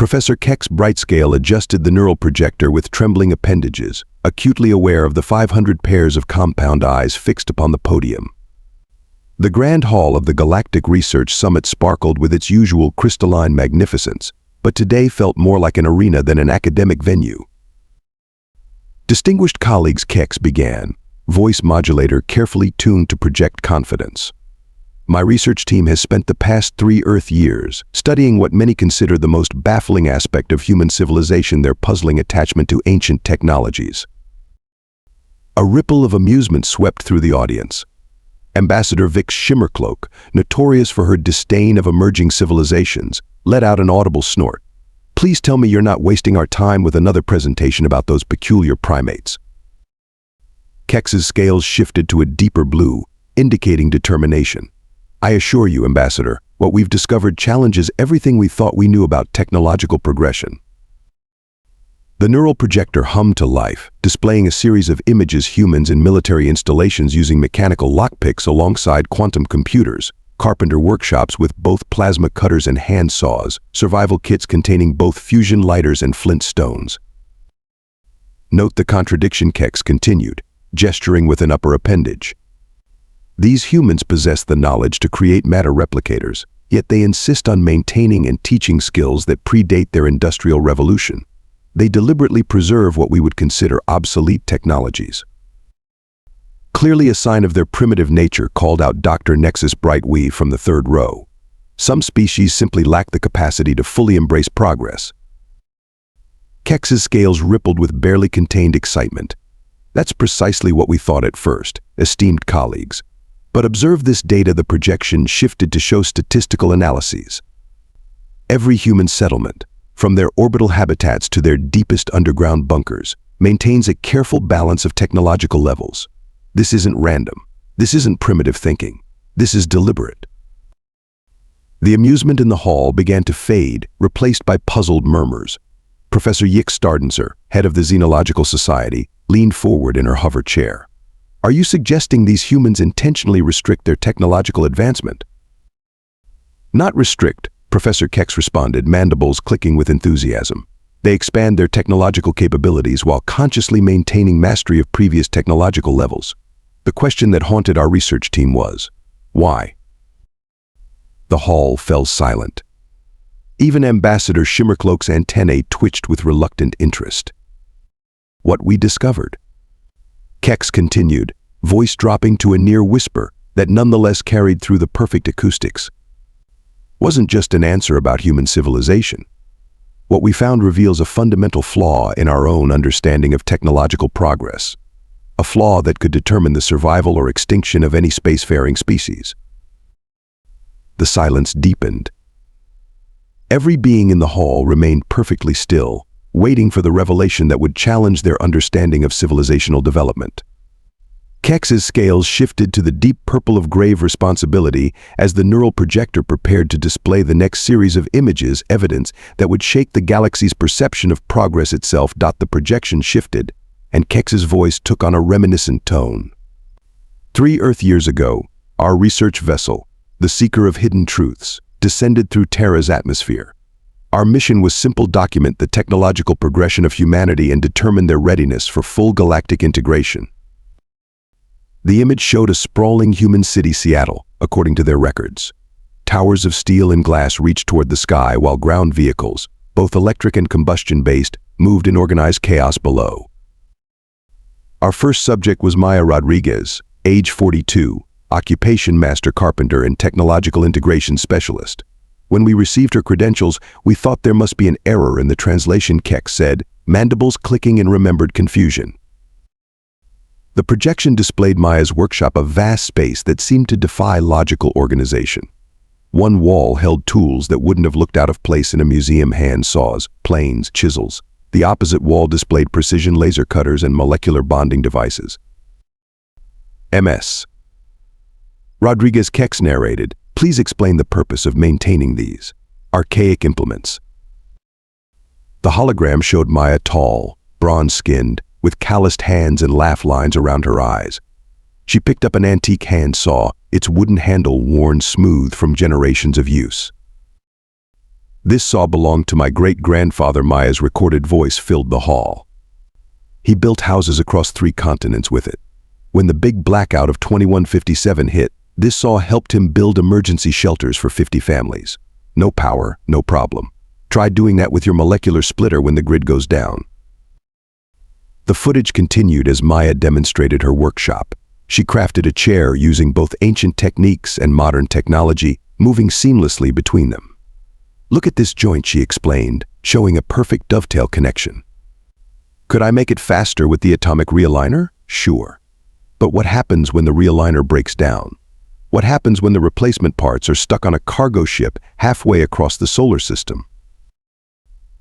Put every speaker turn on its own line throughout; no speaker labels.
Professor Kex Brightscale adjusted the neural projector with trembling appendages, acutely aware of the 500 pairs of compound eyes fixed upon the podium. The grand hall of the Galactic Research Summit sparkled with its usual crystalline magnificence, but today felt more like an arena than an academic venue. Distinguished colleagues, Kex began, voice modulator carefully tuned to project confidence. My research team has spent the past 3 Earth years studying what many consider the most baffling aspect of human civilization, their puzzling attachment to ancient technologies. A ripple of amusement swept through the audience. Ambassador Vic's Shimmercloak, notorious for her disdain of emerging civilizations, let out an audible snort. Please tell me you're not wasting our time with another presentation about those peculiar primates. Kex's scales shifted to a deeper blue, indicating determination. I assure you, Ambassador, what we've discovered challenges everything we thought we knew about technological progression. The neural projector hummed to life, displaying a series of images humans in military installations using mechanical lockpicks alongside quantum computers, carpenter workshops with both plasma cutters and hand saws, survival kits containing both fusion lighters and flint stones. Note the contradiction, Kex continued, gesturing with an upper appendage. These humans possess the knowledge to create matter replicators, yet they insist on maintaining and teaching skills that predate their industrial revolution. They deliberately preserve what we would consider obsolete technologies. Clearly a sign of their primitive nature, called out Dr. Nexus Brightwee from the 3rd row. Some species simply lack the capacity to fully embrace progress. Kex's scales rippled with barely contained excitement. That's precisely what we thought at first, esteemed colleagues. But observe this data. The projection shifted to show statistical analyses. Every human settlement, from their orbital habitats to their deepest underground bunkers, maintains a careful balance of technological levels. This isn't random. This isn't primitive thinking. This is deliberate. The amusement in the hall began to fade, replaced by puzzled murmurs. Professor Yik Stardenser, head of the Xenological Society, leaned forward in her hover chair. Are you suggesting these humans intentionally restrict their technological advancement? Not restrict, Professor Kex responded, mandibles clicking with enthusiasm. They expand their technological capabilities while consciously maintaining mastery of previous technological levels. The question that haunted our research team was, why? The hall fell silent. Even Ambassador Shimmercloak's antennae twitched with reluctant interest. What we discovered. Kex continued, voice dropping to a near whisper that nonetheless carried through the perfect acoustics. Wasn't just an answer about human civilization. What we found reveals a fundamental flaw in our own understanding of technological progress. A flaw that could determine the survival or extinction of any spacefaring species. The silence deepened. Every being in the hall remained perfectly still, waiting for the revelation that would challenge their understanding of civilizational development. Kex's scales shifted to the deep purple of grave responsibility as the neural projector prepared to display the next series of images, evidence that would shake the galaxy's perception of progress itself. The projection shifted, and Kex's voice took on a reminiscent tone. 3 Earth years ago, our research vessel, the Seeker of Hidden Truths, descended through Terra's atmosphere. Our mission was simple: document the technological progression of humanity and determine their readiness for full galactic integration. The image showed a sprawling human city, Seattle, according to their records. Towers of steel and glass reached toward the sky while ground vehicles, both electric and combustion-based, moved in organized chaos below. Our first subject was Maya Rodriguez, age 42, occupation master carpenter and technological integration specialist. When we received her credentials, we thought there must be an error in the translation, Kex said, mandibles clicking in remembered confusion. The projection displayed Maya's workshop, a vast space that seemed to defy logical organization. One wall held tools that wouldn't have looked out of place in a museum: hand saws, planes, chisels. The opposite wall displayed precision laser cutters and molecular bonding devices. Ms. Rodriguez, Kex narrated, please explain the purpose of maintaining these archaic implements. The hologram showed Maya tall, bronze-skinned, with calloused hands and laugh lines around her eyes. She picked up an antique hand saw, its wooden handle worn smooth from generations of use. This saw belonged to my great-grandfather. Maya's recorded voice filled the hall. He built houses across 3 continents with it. When the big blackout of 2157 hit, this saw helped him build emergency shelters for 50 families. No power, no problem. Try doing that with your molecular splitter when the grid goes down. The footage continued as Maya demonstrated her workshop. She crafted a chair using both ancient techniques and modern technology, moving seamlessly between them. Look at this joint, she explained, showing a perfect dovetail connection. Could I make it faster with the atomic realigner? Sure. But what happens when the realigner breaks down? What happens when the replacement parts are stuck on a cargo ship halfway across the solar system?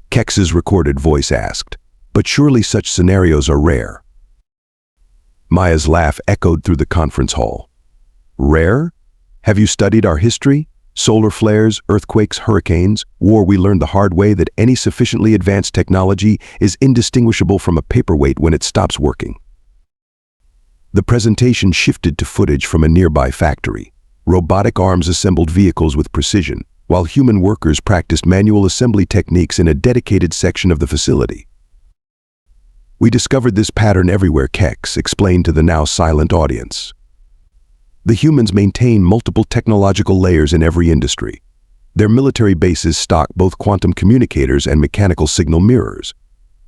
Kex's recorded voice asked, but surely such scenarios are rare. Maya's laugh echoed through the conference hall. Rare? Have you studied our history? Solar flares, earthquakes, hurricanes, war. We learned the hard way that any sufficiently advanced technology is indistinguishable from a paperweight when it stops working. The presentation shifted to footage from a nearby factory. Robotic arms assembled vehicles with precision, while human workers practiced manual assembly techniques in a dedicated section of the facility. We discovered this pattern everywhere, Kex explained to the now silent audience. The humans maintain multiple technological layers in every industry. Their military bases stock both quantum communicators and mechanical signal mirrors.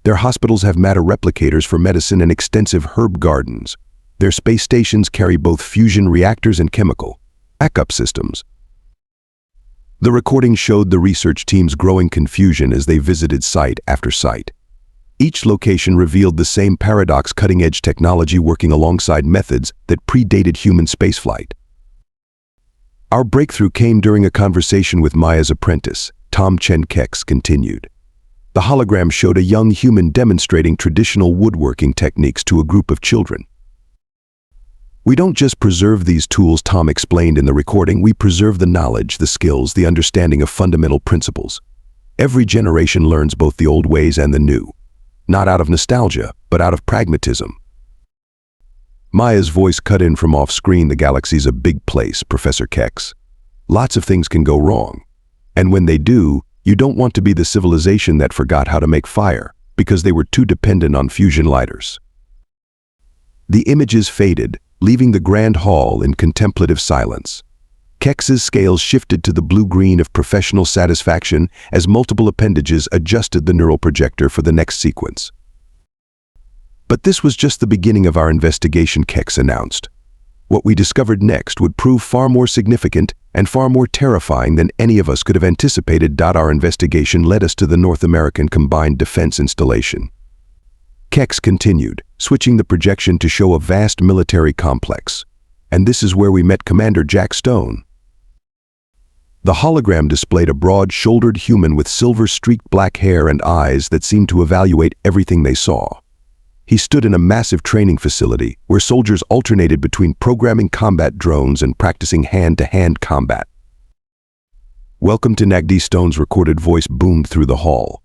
Their hospitals have matter replicators for medicine and extensive herb gardens. Their space stations carry both fusion reactors and chemical backup systems. The recording showed the research team's growing confusion as they visited site after site. Each location revealed the same paradox: cutting-edge technology working alongside methods that predated human spaceflight. Our breakthrough came during a conversation with Maya's apprentice, Tom Chen. Kex continued. The hologram showed a young human demonstrating traditional woodworking techniques to a group of children. We don't just preserve these tools, Tom explained in the recording. We preserve the knowledge, the skills, the understanding of fundamental principles. Every generation learns both the old ways and the new. Not out of nostalgia, but out of pragmatism. Maya's voice cut in from off-screen. The galaxy's a big place, Professor Kex. Lots of things can go wrong. And when they do, you don't want to be the civilization that forgot how to make fire because they were too dependent on fusion lighters. The images faded, leaving the grand hall in contemplative silence. Kex's scales shifted to the blue-green of professional satisfaction as multiple appendages adjusted the neural projector for the next sequence. But this was just the beginning of our investigation, Kex announced. What we discovered next would prove far more significant and far more terrifying than any of us could have anticipated. Our investigation led us to the North American Combined Defense Installation. Kex continued, switching the projection to show a vast military complex. And this is where we met Commander Jack Stone. The hologram displayed a broad-shouldered human with silver-streaked black hair and eyes that seemed to evaluate everything they saw. He stood in a massive training facility where soldiers alternated between programming combat drones and practicing hand-to-hand combat. Welcome to NAGD. Stone's recorded voice boomed through the hall.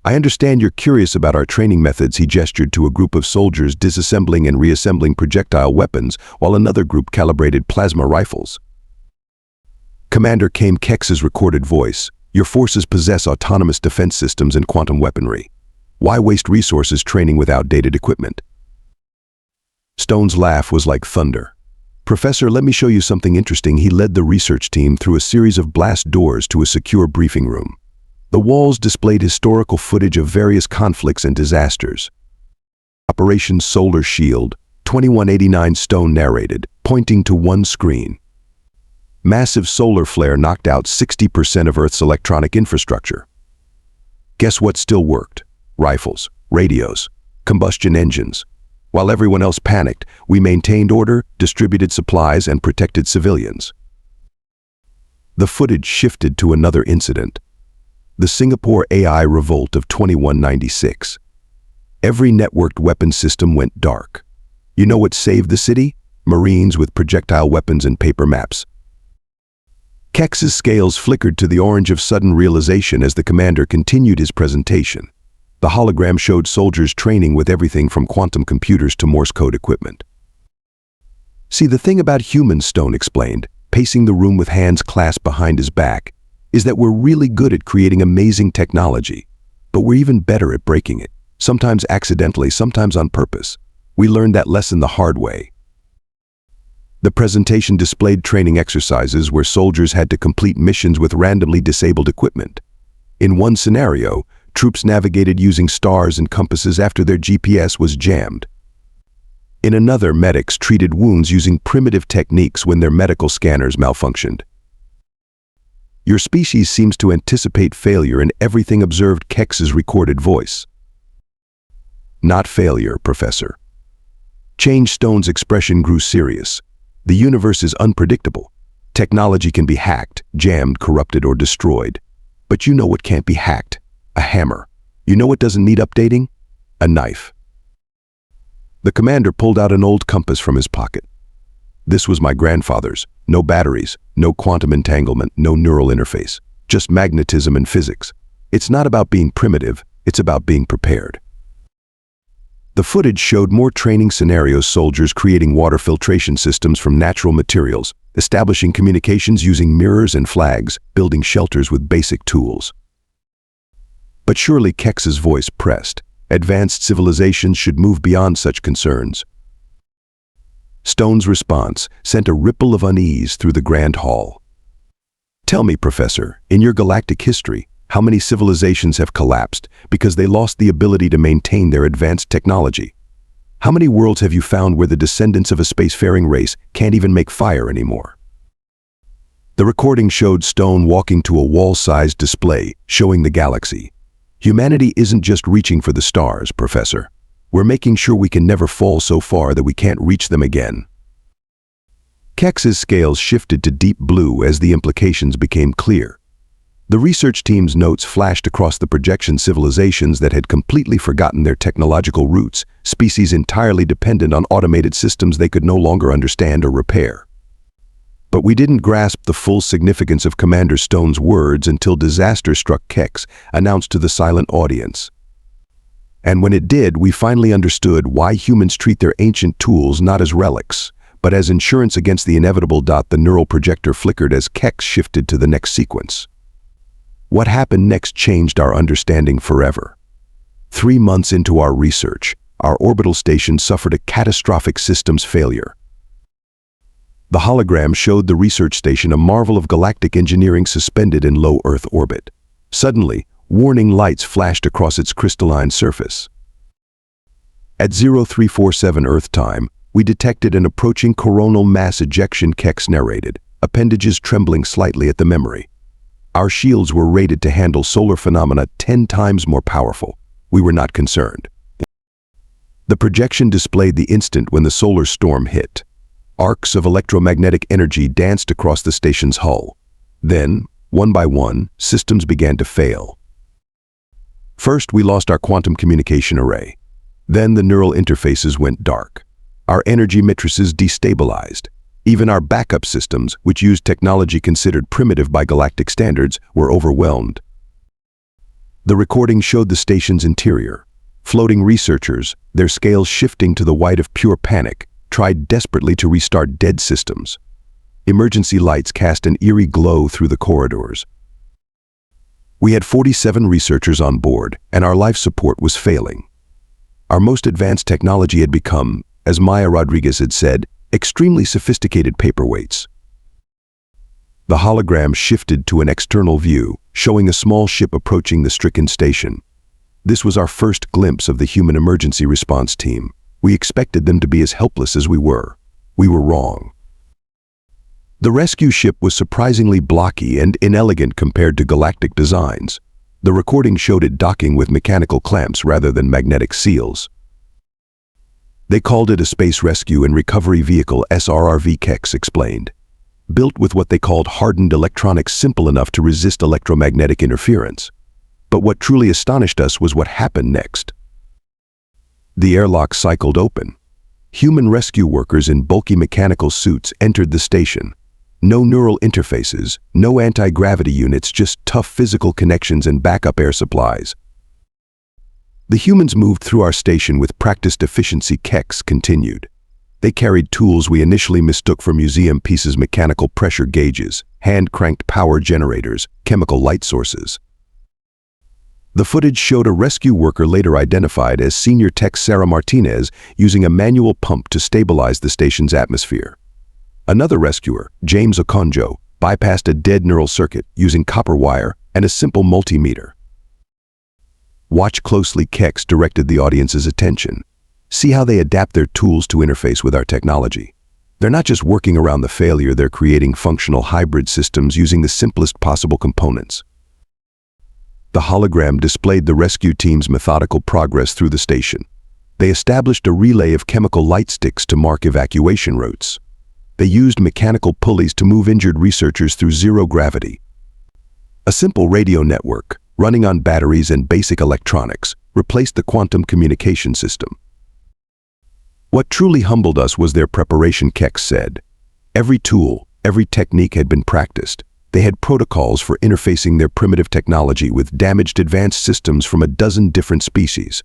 I understand you're curious about our training methods. He gestured to a group of soldiers disassembling and reassembling projectile weapons while another group calibrated plasma rifles. Commander, came Kex's recorded voice. Your forces possess autonomous defense systems and quantum weaponry. Why waste resources training with outdated equipment? Stone's laugh was like thunder. Professor, let me show you something interesting. He led the research team through a series of blast doors to a secure briefing room. The walls displayed historical footage of various conflicts and disasters. Operation Solar Shield, 2189, Stone narrated, pointing to one screen. Massive solar flare knocked out 60% of Earth's electronic infrastructure. Guess what still worked? Rifles, radios, combustion engines. While everyone else panicked, we maintained order, distributed supplies, and protected civilians. The footage shifted to another incident. The Singapore AI revolt of 2196. Every networked weapon system went dark. You know what saved the city? Marines with projectile weapons and paper maps. Kex's scales flickered to the orange of sudden realization as the commander continued his presentation. The hologram showed soldiers training with everything from quantum computers to Morse code equipment. See, the thing about humans, Stone explained, pacing the room with hands clasped behind his back, is that we're really good at creating amazing technology, but we're even better at breaking it, sometimes accidentally, sometimes on purpose. We learned that lesson the hard way. The presentation displayed training exercises where soldiers had to complete missions with randomly disabled equipment. In one scenario, troops navigated using stars and compasses after their GPS was jammed. In another, medics treated wounds using primitive techniques when their medical scanners malfunctioned. Your species seems to anticipate failure in everything, observed Kex's recorded voice. Not failure, Professor. Change. Stone's expression grew serious. The universe is unpredictable. Technology can be hacked, jammed, corrupted, or destroyed. But you know what can't be hacked? A hammer. You know what doesn't need updating? A knife. The commander pulled out an old compass from his pocket. This was my grandfather's. No batteries, no quantum entanglement, no neural interface. Just magnetism and physics. It's not about being primitive, it's about being prepared. The footage showed more training scenarios, soldiers creating water filtration systems from natural materials, establishing communications using mirrors and flags, building shelters with basic tools. But surely, Kex's voice pressed. Advanced civilizations should move beyond such concerns. Stone's response sent a ripple of unease through the grand hall. Tell me, Professor, in your galactic history, how many civilizations have collapsed because they lost the ability to maintain their advanced technology? How many worlds have you found where the descendants of a spacefaring race can't even make fire anymore? The recording showed Stone walking to a wall-sized display showing the galaxy. Humanity isn't just reaching for the stars, Professor. We're making sure we can never fall so far that we can't reach them again. Kex's scales shifted to deep blue as the implications became clear. The research team's notes flashed across the projection: civilizations that had completely forgotten their technological roots, species entirely dependent on automated systems they could no longer understand or repair. But we didn't grasp the full significance of Commander Stone's words until disaster struck, Kex announced to the silent audience. And when it did, we finally understood why humans treat their ancient tools not as relics, but as insurance against the inevitable. The neural projector flickered as Kex shifted to the next sequence. What happened next changed our understanding forever. 3 months into our research, our orbital station suffered a catastrophic systems failure. The hologram showed the research station, a marvel of galactic engineering, suspended in low Earth orbit. Suddenly, warning lights flashed across its crystalline surface. At 0347 Earth time, we detected an approaching coronal mass ejection, Kex narrated, appendages trembling slightly at the memory. Our shields were rated to handle solar phenomena 10 times more powerful. We were not concerned. The projection displayed the instant when the solar storm hit. Arcs of electromagnetic energy danced across the station's hull. Then, one by one, systems began to fail. First, we lost our quantum communication array. Then the neural interfaces went dark. Our energy matrices destabilized. Even our backup systems, which used technology considered primitive by galactic standards, were overwhelmed. The recording showed the station's interior. Floating researchers, their scales shifting to the white of pure panic, tried desperately to restart dead systems. Emergency lights cast an eerie glow through the corridors. We had 47 researchers on board, and our life support was failing. Our most advanced technology had become, as Maya Rodriguez had said, extremely sophisticated paperweights. The hologram shifted to an external view, showing a small ship approaching the stricken station. This was our first glimpse of the human emergency response team. We expected them to be as helpless as we were. We were wrong. The rescue ship was surprisingly blocky and inelegant compared to galactic designs. The recording showed it docking with mechanical clamps rather than magnetic seals. They called it a Space Rescue and Recovery Vehicle, SRRV, Kex explained. Built with what they called hardened electronics simple enough to resist electromagnetic interference. But what truly astonished us was what happened next. The airlock cycled open. Human rescue workers in bulky mechanical suits entered the station. No neural interfaces, no anti-gravity units, just tough physical connections and backup air supplies. The humans moved through our station with practiced efficiency, Kex continued. They carried tools we initially mistook for museum pieces: mechanical pressure gauges, hand-cranked power generators, chemical light sources. The footage showed a rescue worker later identified as Senior Tech Sarah Martinez using a manual pump to stabilize the station's atmosphere. Another rescuer, James Okonjo, bypassed a dead neural circuit using copper wire and a simple multimeter. Watch closely. Kex directed the audience's attention. See how they adapt their tools to interface with our technology. They're not just working around the failure, they're creating functional hybrid systems using the simplest possible components. The hologram displayed the rescue team's methodical progress through the station. They established a relay of chemical light sticks to mark evacuation routes. They used mechanical pulleys to move injured researchers through zero gravity. A simple radio network, running on batteries and basic electronics, replaced the quantum communication system. What truly humbled us was their preparation, Kex said. Every tool, every technique had been practiced. They had protocols for interfacing their primitive technology with damaged advanced systems from a dozen different species.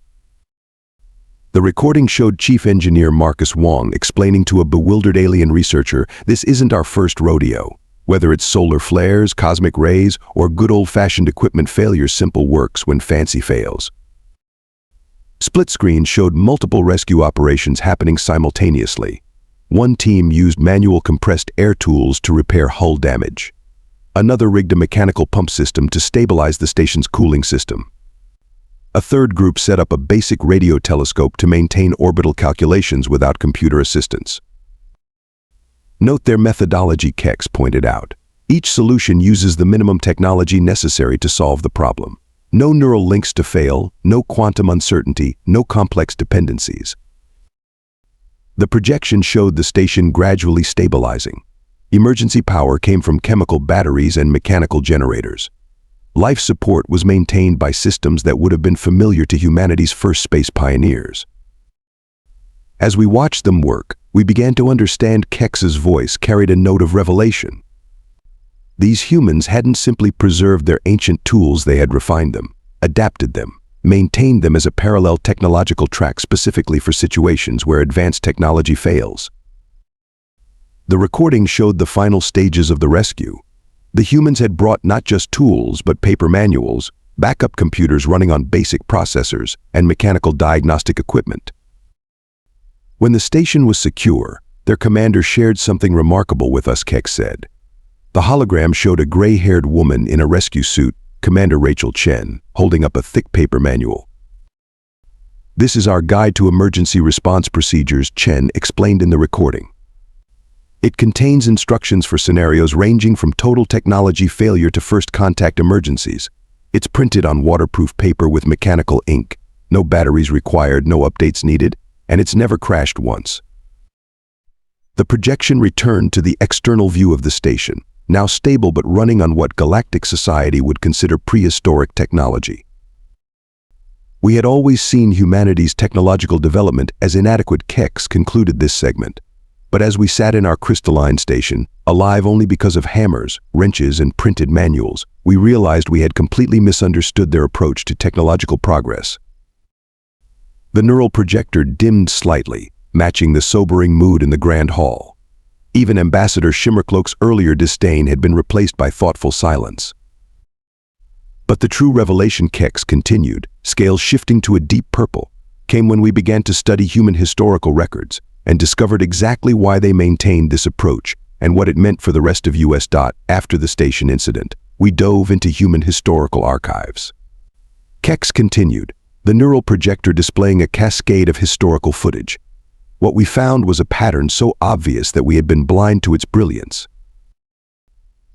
The recording showed Chief Engineer Marcus Wong explaining to a bewildered alien researcher, "This isn't our first rodeo. Whether it's solar flares, cosmic rays, or good old-fashioned equipment failures, simple works when fancy fails." Split screen showed multiple rescue operations happening simultaneously. One team used manual compressed air tools to repair hull damage. Another rigged a mechanical pump system to stabilize the station's cooling system. A third group set up a basic radio telescope to maintain orbital calculations without computer assistance. Note their methodology, Kex pointed out. Each solution uses the minimum technology necessary to solve the problem. No neural links to fail, no quantum uncertainty, no complex dependencies. The projection showed the station gradually stabilizing. Emergency power came from chemical batteries and mechanical generators. Life support was maintained by systems that would have been familiar to humanity's first space pioneers. As we watched them work, we began to understand Kex's voice carried a note of revelation. These humans hadn't simply preserved their ancient tools, they had refined them, adapted them, maintained them as a parallel technological track specifically for situations where advanced technology fails. The recording showed the final stages of the rescue. The humans had brought not just tools, but paper manuals, backup computers running on basic processors, and mechanical diagnostic equipment. When the station was secure, their commander shared something remarkable with us, Kex said. The hologram showed a gray-haired woman in a rescue suit, Commander Rachel Chen, holding up a thick paper manual. "This is our guide to emergency response procedures," Chen explained in the recording. It contains instructions for scenarios ranging from total technology failure to first contact emergencies. It's printed on waterproof paper with mechanical ink. No batteries required, no updates needed, and it's never crashed once. The projection returned to the external view of the station, now stable but running on what galactic society would consider prehistoric technology. We had always seen humanity's technological development as inadequate, Kex concluded this segment. But as we sat in our crystalline station, alive only because of hammers, wrenches, and printed manuals, we realized we had completely misunderstood their approach to technological progress. The neural projector dimmed slightly, matching the sobering mood in the grand hall. Even Ambassador Shimmercloak's earlier disdain had been replaced by thoughtful silence. But the true revelation, Kex continued, scale shifting to a deep purple, came when we began to study human historical records and discovered exactly why they maintained this approach and what it meant for the rest of US. After the station incident, we dove into human historical archives. Kex continued, the neural projector displaying a cascade of historical footage. What we found was a pattern so obvious that we had been blind to its brilliance.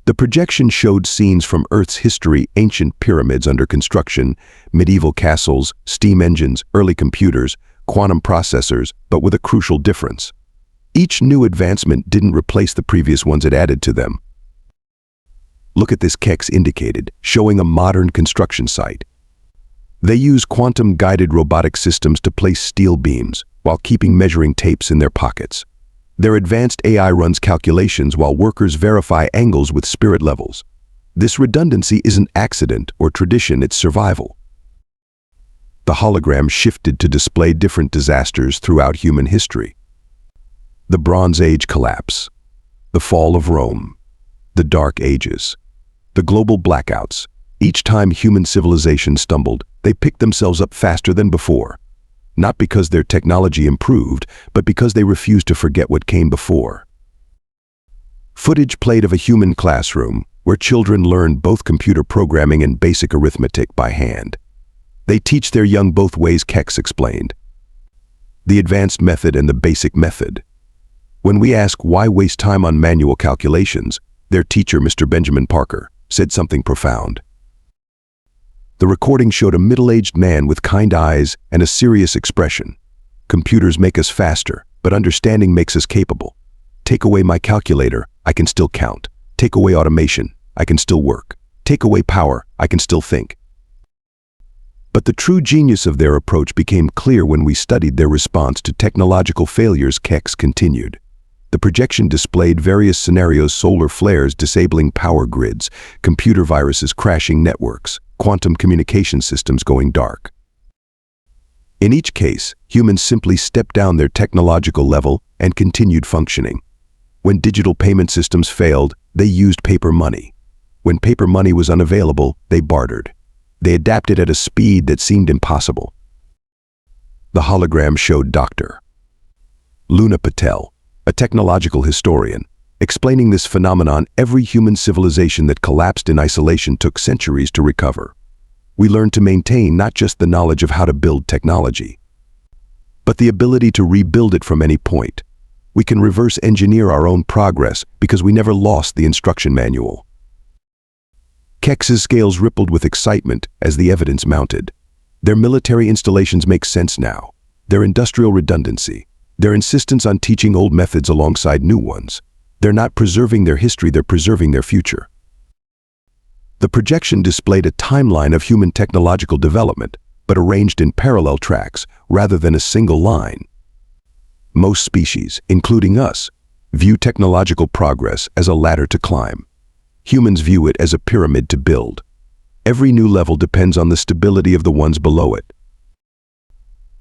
The projection showed scenes from Earth's history: ancient pyramids under construction, medieval castles, steam engines, early computers, quantum processors, but with a crucial difference. Each new advancement didn't replace the previous ones, it added to them. Look at this, Kex indicated, showing a modern construction site. They use quantum-guided robotic systems to place steel beams while keeping measuring tapes in their pockets. Their advanced AI runs calculations while workers verify angles with spirit levels. This redundancy isn't accident or tradition, it's survival. The hologram shifted to display different disasters throughout human history. The Bronze Age collapse, the fall of Rome, the Dark Ages, the global blackouts. Each time human civilization stumbled, they picked themselves up faster than before. Not because their technology improved, but because they refused to forget what came before. Footage played of a human classroom, where children learned both computer programming and basic arithmetic by hand. They teach their young both ways, Kex explained. The advanced method and the basic method. When we ask why waste time on manual calculations, their teacher, Mr. Benjamin Parker, said something profound. The recording showed a middle-aged man with kind eyes and a serious expression. Computers make us faster, but understanding makes us capable. Take away my calculator, I can still count. Take away automation, I can still work. Take away power, I can still think. But the true genius of their approach became clear when we studied their response to technological failures, Kex continued. The projection displayed various scenarios: solar flares disabling power grids, computer viruses crashing networks, quantum communication systems going dark. In each case, humans simply stepped down their technological level and continued functioning. When digital payment systems failed, they used paper money. When paper money was unavailable, they bartered. They adapted at a speed that seemed impossible. The hologram showed Dr. Luna Patel, a technological historian, explaining this phenomenon. Every human civilization that collapsed in isolation took centuries to recover. We learned to maintain not just the knowledge of how to build technology, but the ability to rebuild it from any point. We can reverse engineer our own progress because we never lost the instruction manual. Kex's scales rippled with excitement as the evidence mounted. Their military installations make sense now. Their industrial redundancy, their insistence on teaching old methods alongside new ones. They're not preserving their history, they're preserving their future. The projection displayed a timeline of human technological development, but arranged in parallel tracks rather than a single line. Most species, including us, view technological progress as a ladder to climb. Humans view it as a pyramid to build. Every new level depends on the stability of the ones below it.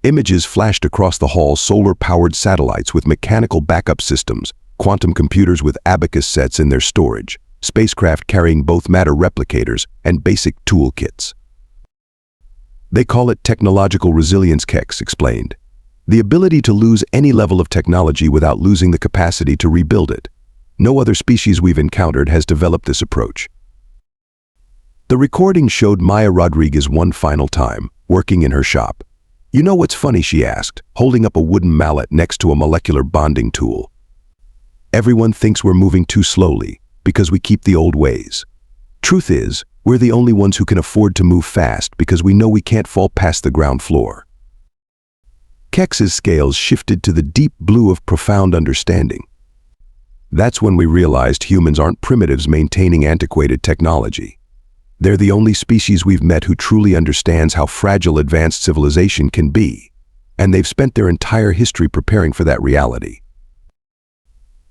Images flashed across the hall: solar-powered satellites with mechanical backup systems, quantum computers with abacus sets in their storage, spacecraft carrying both matter replicators and basic toolkits. They call it technological resilience, Kex explained. The ability to lose any level of technology without losing the capacity to rebuild it. No other species we've encountered has developed this approach. The recording showed Maya Rodriguez one final time, working in her shop. "You know what's funny?" she asked, holding up a wooden mallet next to a molecular bonding tool. "Everyone thinks we're moving too slowly because we keep the old ways. Truth is, we're the only ones who can afford to move fast because we know we can't fall past the ground floor." Kex's scales shifted to the deep blue of profound understanding. That's when we realized humans aren't primitives maintaining antiquated technology. They're the only species we've met who truly understands how fragile advanced civilization can be, and they've spent their entire history preparing for that reality.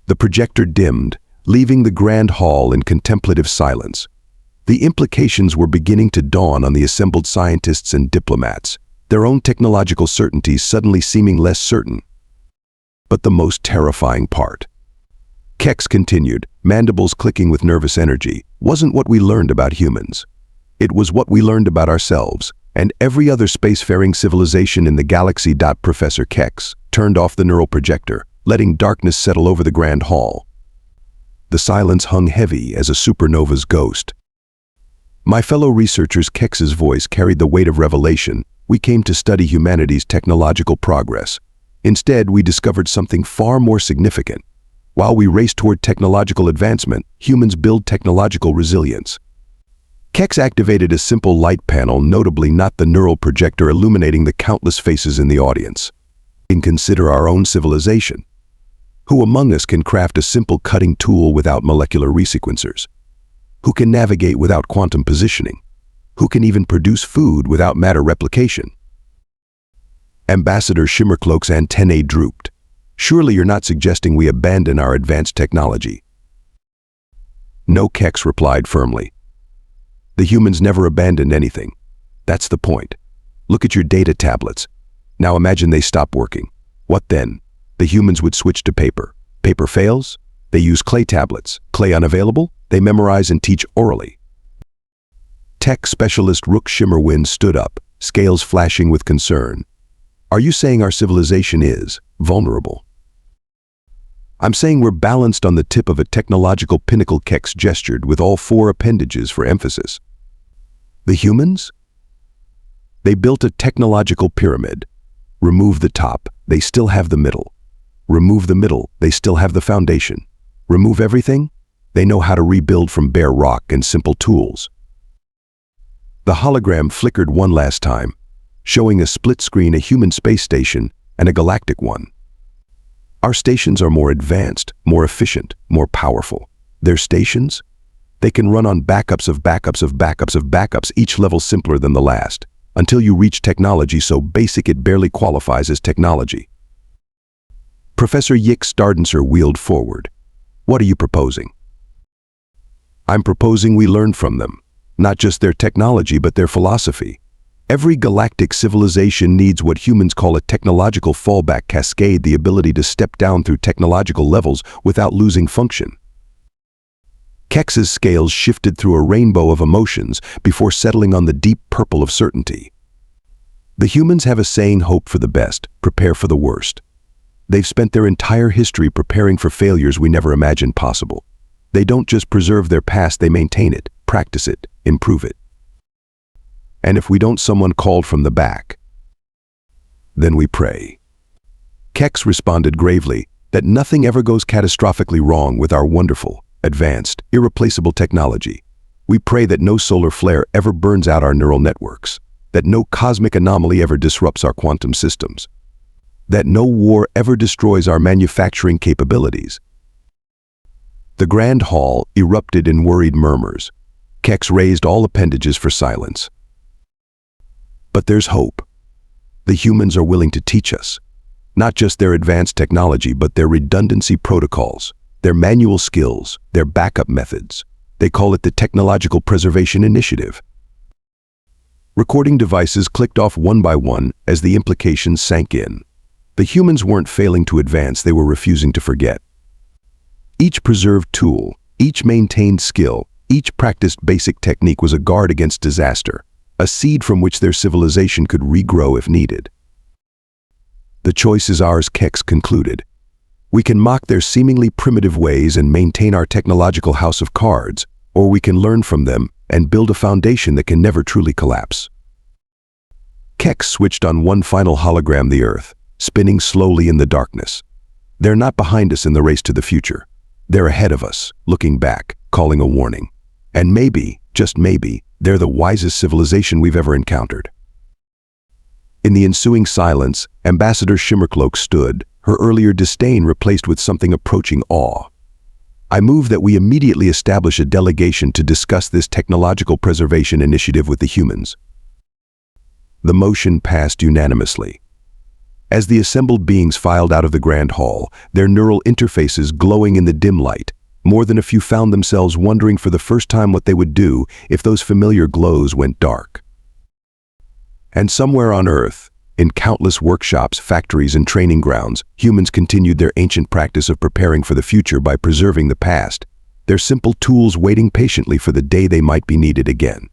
The projector dimmed, leaving the grand hall in contemplative silence. The implications were beginning to dawn on the assembled scientists and diplomats, their own technological certainties suddenly seeming less certain. But the most terrifying part, Kex continued, mandibles clicking with nervous energy, wasn't what we learned about humans. It was what we learned about ourselves and every other spacefaring civilization in the galaxy. Professor Kex turned off the neural projector, letting darkness settle over the grand hall. The silence hung heavy as a supernova's ghost. "My fellow researchers," Kex's voice carried the weight of revelation, "we came to study humanity's technological progress. Instead, we discovered something far more significant. While we race toward technological advancement, humans build technological resilience." Kex activated a simple light panel, notably not the neural projector illuminating the countless faces in the audience. "And consider our own civilization. Who among us can craft a simple cutting tool without molecular resequencers? Who can navigate without quantum positioning? Who can even produce food without matter replication?" Ambassador Shimmercloak's antennae drooped. "Surely you're not suggesting we abandon our advanced technology?" "No," Kex replied firmly. "The humans never abandoned anything. That's the point. Look at your data tablets. Now imagine they stop working. What then? the humans would switch to paper. Paper fails, they use clay tablets. Clay unavailable, they memorize and teach orally. Tech specialist Rook Shimmerwind stood up, scales flashing with concern. Are you saying our civilization is vulnerable? I'm saying we're balanced on the tip of a technological pinnacle. Kex gestured with all four appendages for emphasis. The humans? They built a technological pyramid. Remove the top, they still have the middle. Remove the middle, they still have the foundation. Remove everything, they know how to rebuild from bare rock and simple tools. The hologram flickered one last time, showing a split screen, a human space station and a galactic one. Our stations are more advanced, more efficient, more powerful. Their stations? They can run on backups of backups of backups of backups, each level simpler than the last, until you reach technology so basic it barely qualifies as technology. Professor Kex Brightscale wheeled forward. What are you proposing? I'm proposing we learn from them, not just their technology but their philosophy. Every galactic civilization needs what humans call a technological fallback cascade, the ability to step down through technological levels without losing function. Kex's scales shifted through a rainbow of emotions before settling on the deep purple of certainty. The humans have a saying, hope for the best, prepare for the worst. They've spent their entire history preparing for failures we never imagined possible. They don't just preserve their past, they maintain it, practice it, improve it. And if we don't, someone called from the back. Then we pray. Kex responded gravely that nothing ever goes catastrophically wrong with our wonderful, advanced, irreplaceable technology. We pray that no solar flare ever burns out our neural networks, that no cosmic anomaly ever disrupts our quantum systems, that no war ever destroys our manufacturing capabilities. The grand hall erupted in worried murmurs. Kex raised all appendages for silence. But there's hope. The humans are willing to teach us, not just their advanced technology, but their redundancy protocols, their manual skills, their backup methods. They call it the Technological Preservation Initiative. Recording devices clicked off one by one as the implications sank in. The humans weren't failing to advance, they were refusing to forget. Each preserved tool, each maintained skill, each practiced basic technique was a guard against disaster, a seed from which their civilization could regrow if needed. The choice is ours, Kex concluded. We can mock their seemingly primitive ways and maintain our technological house of cards, or we can learn from them and build a foundation that can never truly collapse. Kex switched on one final hologram, the Earth, spinning slowly in the darkness. They're not behind us in the race to the future. They're ahead of us, looking back, calling a warning. And maybe, just maybe, they're the wisest civilization we've ever encountered. In the ensuing silence, Ambassador Shimmercloak stood, her earlier disdain replaced with something approaching awe. I move that we immediately establish a delegation to discuss this technological preservation initiative with the humans. The motion passed unanimously. As the assembled beings filed out of the grand hall, their neural interfaces glowing in the dim light, more than a few found themselves wondering for the first time what they would do if those familiar glows went dark. And somewhere on Earth, in countless workshops, factories, and training grounds, humans continued their ancient practice of preparing for the future by preserving the past, their simple tools waiting patiently for the day they might be needed again.